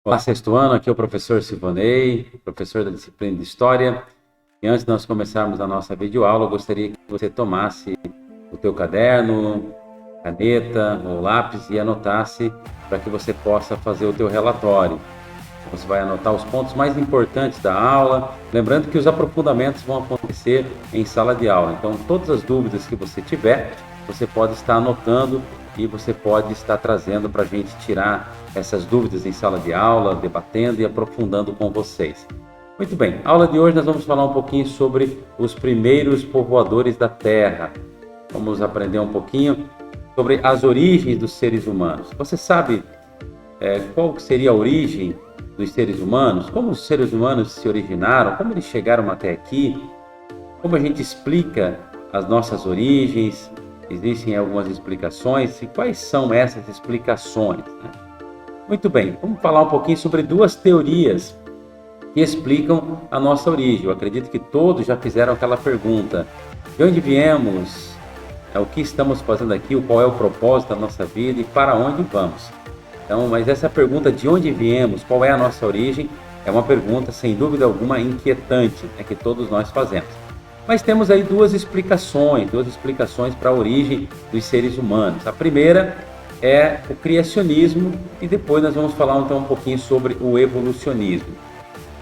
Olá, sexto ano, aqui é o professor Silvanei, professor da disciplina de História. E antes de nós começarmos a nossa videoaula, eu gostaria que você tomasse o teu caderno, caneta ou lápis e anotasse para que você possa fazer o teu relatório. Você vai anotar os pontos mais importantes da aula, lembrando que os aprofundamentos vão acontecer em sala de aula. Então, todas as dúvidas que você tiver, você pode estar anotando e você pode estar trazendo para a gente tirar essas dúvidas em sala de aula, debatendo e aprofundando com vocês. Muito bem, a aula de hoje nós vamos falar um pouquinho sobre os primeiros povoadores da Terra. Vamos aprender um pouquinho sobre as origens dos seres humanos. Você sabe qual seria a origem dos seres humanos? Como os seres humanos se originaram? Como eles chegaram até aqui? Como a gente explica as nossas origens? Existem algumas explicações. E quais são essas explicações, né? Muito bem, vamos falar um pouquinho sobre duas teorias que explicam a nossa origem. Eu acredito que todos já fizeram aquela pergunta: de onde viemos? O que estamos fazendo aqui? Qual é o propósito da nossa vida e para onde vamos? Então, mas essa pergunta de onde viemos, qual é a nossa origem, é uma pergunta sem dúvida alguma inquietante, que todos nós fazemos. Mas temos aí duas explicações para a origem dos seres humanos. A primeira é o criacionismo e depois nós vamos falar então um pouquinho sobre o evolucionismo.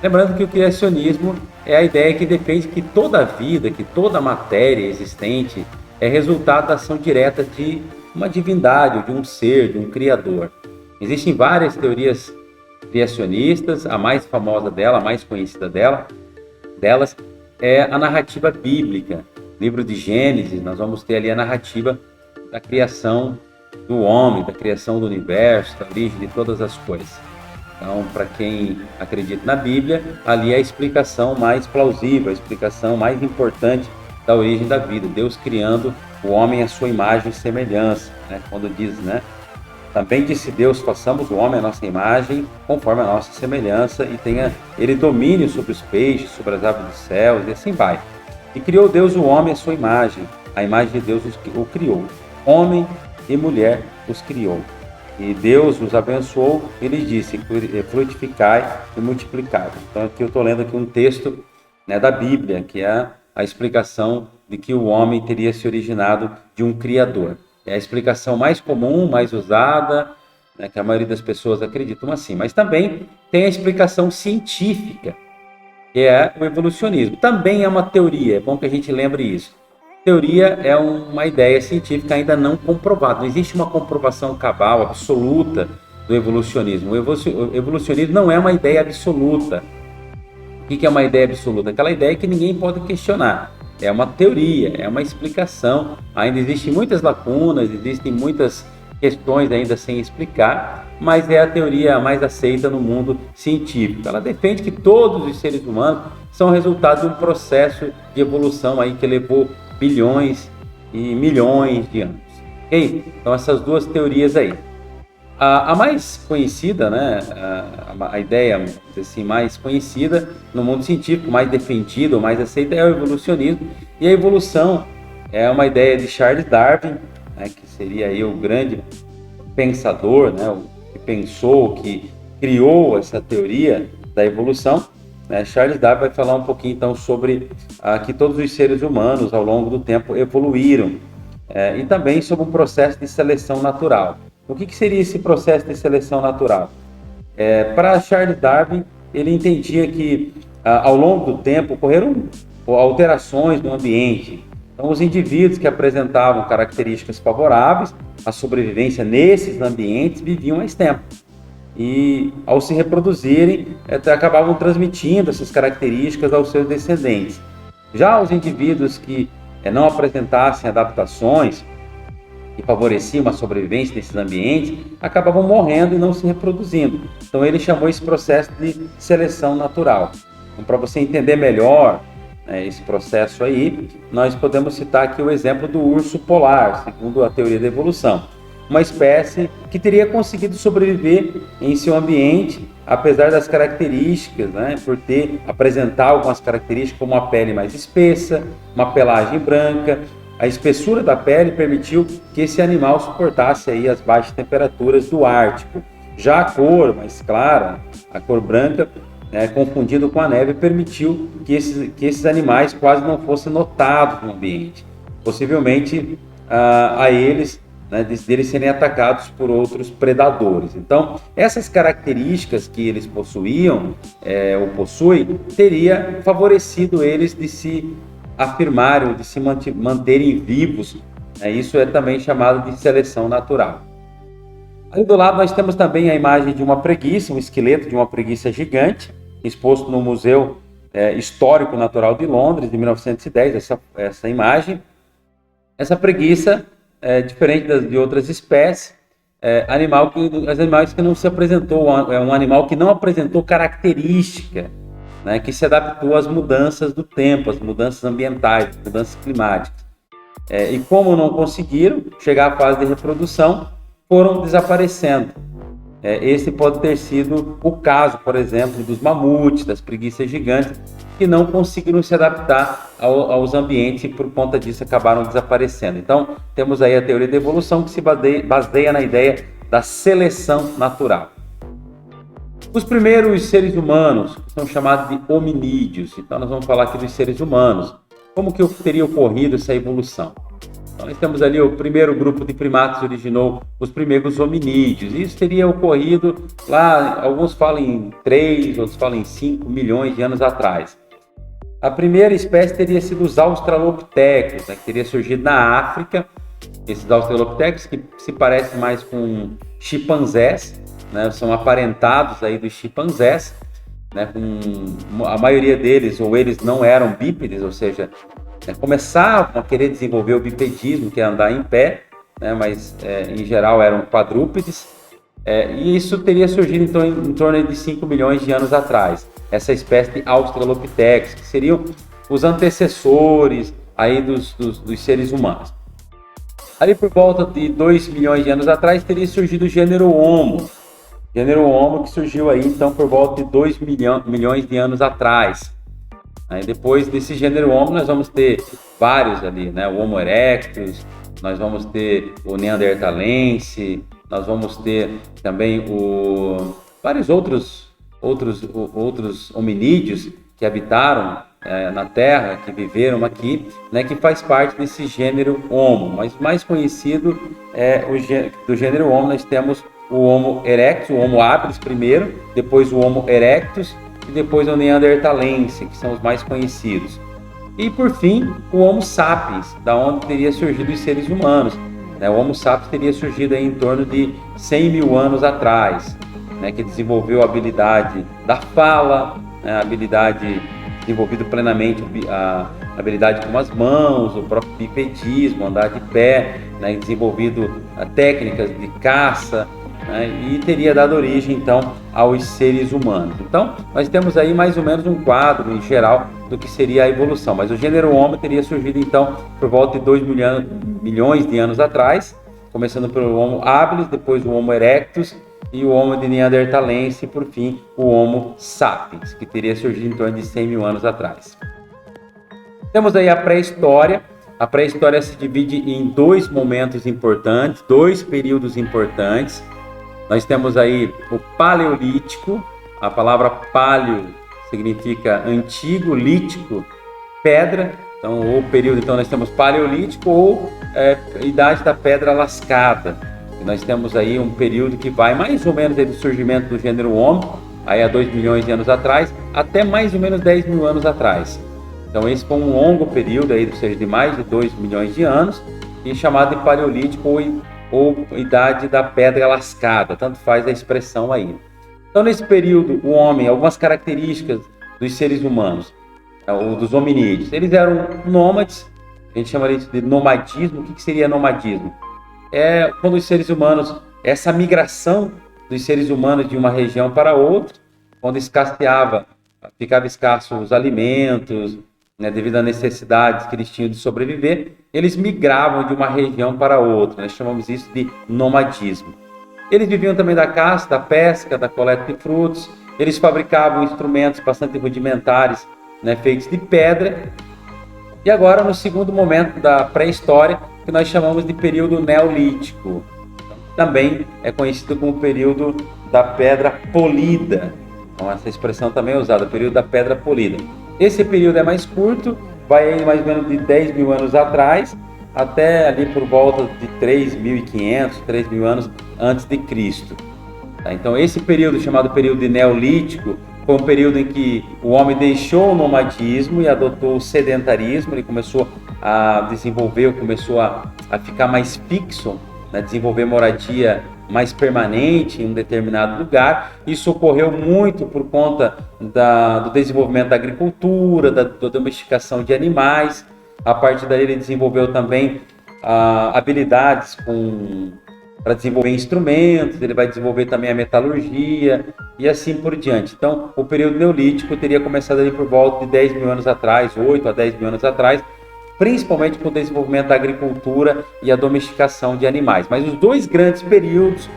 Lembrando que o criacionismo é a ideia que defende que toda a vida, que toda a matéria existente é resultado da ação direta de uma divindade, de um ser, de um criador. Existem várias teorias criacionistas, a mais famosa dela, a mais conhecida delas é a narrativa bíblica. Livro de Gênesis, nós vamos ter ali a narrativa da criação do homem, da criação do universo, da origem de todas as coisas. Então, para quem acredita na Bíblia, ali é a explicação mais plausível, a explicação mais importante da origem da vida. Deus criando o homem à sua imagem e semelhança, quando diz, também disse Deus, façamos o homem à nossa imagem, conforme a nossa semelhança, e tenha ele domínio sobre os peixes, sobre as aves dos céus, e assim vai. E criou Deus o homem à sua imagem, a imagem de Deus o criou. Homem e mulher os criou. E Deus os abençoou, ele disse, frutificai e multiplicai. Então aqui eu estou lendo aqui um texto da Bíblia, que é a explicação de que o homem teria se originado de um Criador. É a explicação mais comum, mais usada, que a maioria das pessoas acreditam assim. Mas também tem a explicação científica, que é o evolucionismo. Também é uma teoria, é bom que a gente lembre isso. Teoria é uma ideia científica ainda não comprovada. Não existe uma comprovação cabal, absoluta do evolucionismo. O evolucionismo não é uma ideia absoluta. O que é uma ideia absoluta? Aquela ideia que ninguém pode questionar. É uma teoria, é uma explicação. Ainda existem muitas lacunas, existem muitas questões ainda sem explicar, mas é a teoria mais aceita no mundo científico. Ela defende que todos os seres humanos são resultado de um processo de evolução aí que levou bilhões e milhões de anos. Ok? Então essas duas teorias aí. A mais conhecida, a ideia assim, mais conhecida no mundo científico, mais defendida ou mais aceita é o evolucionismo. E a evolução é uma ideia de Charles Darwin, que seria aí o grande pensador, o que pensou, que criou essa teoria da evolução. Charles Darwin vai falar um pouquinho então sobre que todos os seres humanos ao longo do tempo evoluíram e também sobre um processo de seleção natural. O que seria esse processo de seleção natural? Para Charles Darwin, ele entendia que ao longo do tempo ocorreram alterações no ambiente. Então, os indivíduos que apresentavam características favoráveis à sobrevivência nesses ambientes viviam mais tempo. E ao se reproduzirem, acabavam transmitindo essas características aos seus descendentes. Já os indivíduos que não apresentassem adaptações que favoreciam a sobrevivência nesses ambientes, acabavam morrendo e não se reproduzindo. Então ele chamou esse processo de seleção natural. Então, para você entender melhor esse processo aí, nós podemos citar aqui o exemplo do urso polar, segundo a teoria da evolução. Uma espécie que teria conseguido sobreviver em seu ambiente, apesar das características, por apresentar algumas características como uma pele mais espessa, uma pelagem branca. A espessura da pele permitiu que esse animal suportasse aí as baixas temperaturas do Ártico. Já a cor mais clara, a cor branca, confundido com a neve, permitiu que esses animais quase não fossem notados no ambiente. Possivelmente a eles, deles serem atacados por outros predadores. Então, essas características que eles possuíam, ou possuem, teria favorecido eles de se afirmarem, de se manterem vivos. Isso é também chamado de seleção natural. Ali do lado nós temos também a imagem de uma preguiça, um esqueleto de uma preguiça gigante, exposto no Museu Histórico Natural de Londres, de 1910, essa imagem. Essa preguiça, diferente de outras espécies, animais que não se apresentou, é um animal que não apresentou característica, que se adaptou às mudanças do tempo, às mudanças ambientais, às mudanças climáticas. E como não conseguiram chegar à fase de reprodução, foram desaparecendo. Esse pode ter sido o caso, por exemplo, dos mamutes, das preguiças gigantes, que não conseguiram se adaptar aos ambientes e por conta disso acabaram desaparecendo. Então, temos aí a teoria da evolução que se baseia na ideia da seleção natural. Os primeiros seres humanos são chamados de hominídeos. Então, nós vamos falar aqui dos seres humanos. Como que teria ocorrido essa evolução? Então, nós temos ali o primeiro grupo de primatas originou os primeiros hominídeos. Isso teria ocorrido lá, alguns falam em 3, outros falam em 5 milhões de anos atrás. A primeira espécie teria sido os australopithecus, que teria surgido na África. Esses australopithecus que se parecem mais com chimpanzés, são aparentados aí dos chimpanzés, a maioria deles, ou eles não eram bípedes, ou seja, começavam a querer desenvolver o bipedismo, que é andar em pé, mas em geral eram quadrúpedes, e isso teria surgido então em torno de 5 milhões de anos atrás, essa espécie de australopithecus, que seriam os antecessores aí dos seres humanos. Ali por volta de 2 milhões de anos atrás teria surgido o gênero Homo, que surgiu aí então por volta de 2 milhões de anos atrás. Aí depois desse gênero Homo nós vamos ter vários ali, o Homo erectus, nós vamos ter o Neanderthalense, nós vamos ter também vários outros hominídeos que habitaram na Terra, que viveram aqui, que faz parte desse gênero Homo. Mas mais conhecido do gênero Homo nós temos o Homo erectus, o Homo habilis primeiro, depois o Homo erectus e depois o Neanderthalense, que são os mais conhecidos. E por fim, o Homo sapiens, da onde teria surgido os seres humanos. O Homo sapiens teria surgido aí em torno de 100 mil anos atrás, que desenvolveu a habilidade da fala, a habilidade, desenvolvido plenamente a habilidade com as mãos, o próprio bipedismo, andar de pé, desenvolvido técnicas de caça, e teria dado origem então aos seres humanos. Então nós temos aí mais ou menos um quadro em geral do que seria a evolução, mas o gênero Homo teria surgido então por volta de 2 milhões de anos atrás, começando pelo Homo habilis, depois o Homo erectus e o Homo de Neanderthalense e por fim o Homo sapiens, que teria surgido em torno de 100 mil anos atrás. Temos aí a pré-história. A pré-história se divide em dois momentos importantes, dois períodos importantes. Nós temos aí o Paleolítico, a palavra paleo significa antigo, lítico, pedra. Então, o período, então nós temos Paleolítico ou Idade da Pedra Lascada. E nós temos aí um período que vai mais ou menos do surgimento do gênero Homo, aí há 2 milhões de anos atrás, até mais ou menos 10 mil anos atrás. Então, esse foi um longo período, aí, ou seja, de mais de 2 milhões de anos, e chamado de Paleolítico ou Idade da Pedra Lascada, tanto faz a expressão aí. Então, nesse período, o homem, algumas características dos seres humanos, ou dos hominídeos, eles eram nômades, a gente chamaria isso de nomadismo. O que seria nomadismo? É quando os seres humanos, essa migração dos seres humanos de uma região para outra, quando ficava escasso os alimentos, devido a necessidades que eles tinham de sobreviver, eles migravam de uma região para outra. Nós chamamos isso de nomadismo. Eles viviam também da caça, da pesca, da coleta de frutos. Eles fabricavam instrumentos bastante rudimentares, feitos de pedra. E agora, no segundo momento da pré-história, que nós chamamos de período neolítico. Também é conhecido como período da pedra polida. Então, essa expressão também é usada, período da pedra polida. Esse período é mais curto, vai aí mais ou menos de 10 mil anos atrás, até ali por volta de 3.500, 3.000 anos antes de Cristo. Tá? Então, esse período, chamado período neolítico, foi um período em que o homem deixou o nomadismo e adotou o sedentarismo. Ele começou a desenvolver, começou a ficar mais fixo, né? Desenvolver moradia mais permanente em um determinado lugar. Isso ocorreu muito por conta do desenvolvimento da agricultura, da domesticação de animais. A partir daí ele desenvolveu também habilidades para desenvolver instrumentos, ele vai desenvolver também a metalurgia e assim por diante. Então, o período neolítico teria começado ali por volta de 10 mil anos atrás, 8 a 10 mil anos atrás, principalmente com o desenvolvimento da agricultura e a domesticação de animais. Mas os dois grandes períodos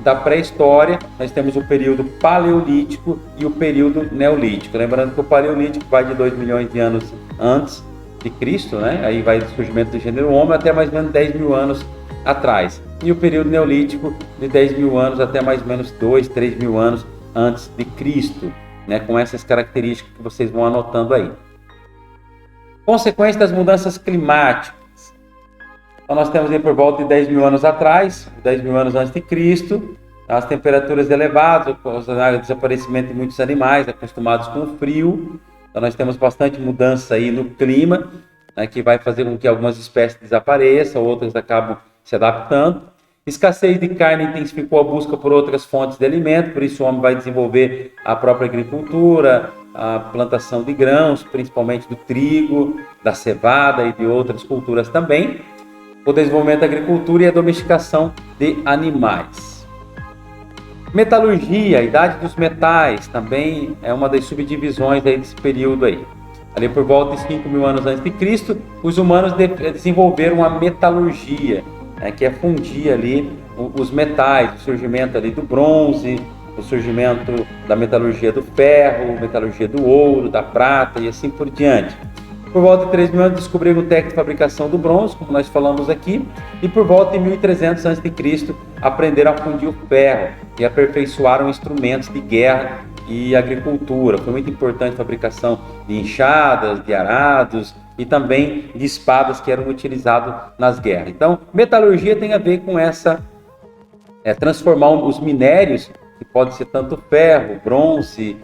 da pré-história, nós temos o período paleolítico e o período neolítico. Lembrando que o paleolítico vai de 2 milhões de anos antes de Cristo, né? Aí vai do surgimento do gênero homem até mais ou menos 10 mil anos atrás. E o período neolítico de 10 mil anos até mais ou menos 2, 3 mil anos antes de Cristo, né? Com essas características que vocês vão anotando aí. Consequência das mudanças climáticas. Então nós temos aí por volta de 10 mil anos atrás, 10 mil anos antes de Cristo, as temperaturas elevadas, o desaparecimento de muitos animais acostumados com o frio. Então nós temos bastante mudança aí no clima, né, que vai fazer com que algumas espécies desapareçam, outras acabam se adaptando. Escassez de carne intensificou a busca por outras fontes de alimento, por isso o homem vai desenvolver a própria agricultura, a plantação de grãos, principalmente do trigo, da cevada e de outras culturas também. O desenvolvimento da agricultura e a domesticação de animais. Metalurgia, a idade dos metais, também é uma das subdivisões aí desse período aí. Ali por volta de 5 mil anos antes de Cristo, os humanos desenvolveram a metalurgia, né, que é fundir ali os metais, o surgimento ali do bronze, o surgimento da metalurgia do ferro, metalurgia do ouro, da prata e assim por diante. Por volta de 3 mil anos descobriram o técnico de fabricação do bronze, como nós falamos aqui, e por volta de 1300 a.C. aprenderam a fundir o ferro e aperfeiçoaram instrumentos de guerra e agricultura. Foi muito importante a fabricação de enxadas, de arados e também de espadas que eram utilizadas nas guerras. Então, metalurgia tem a ver com essa, transformar os minérios, que pode ser tanto ferro, bronze,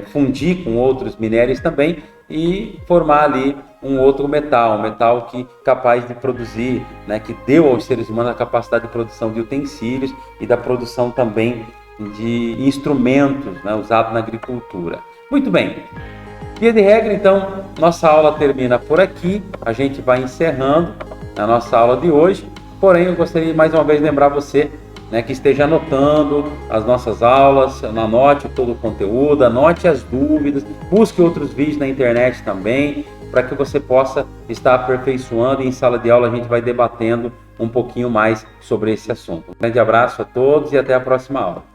fundir com outros minérios também e formar ali um outro metal, um metal que capaz de produzir, né, que deu aos seres humanos a capacidade de produção de utensílios e da produção também de instrumentos, né, usados na agricultura. Muito bem, via de regra, então, nossa aula termina por aqui, a gente vai encerrando a nossa aula de hoje, porém eu gostaria mais uma vez de lembrar você, né, que esteja anotando as nossas aulas, anote todo o conteúdo, anote as dúvidas, busque outros vídeos na internet também, para que você possa estar aperfeiçoando e em sala de aula a gente vai debatendo um pouquinho mais sobre esse assunto. Um grande abraço a todos e até a próxima aula.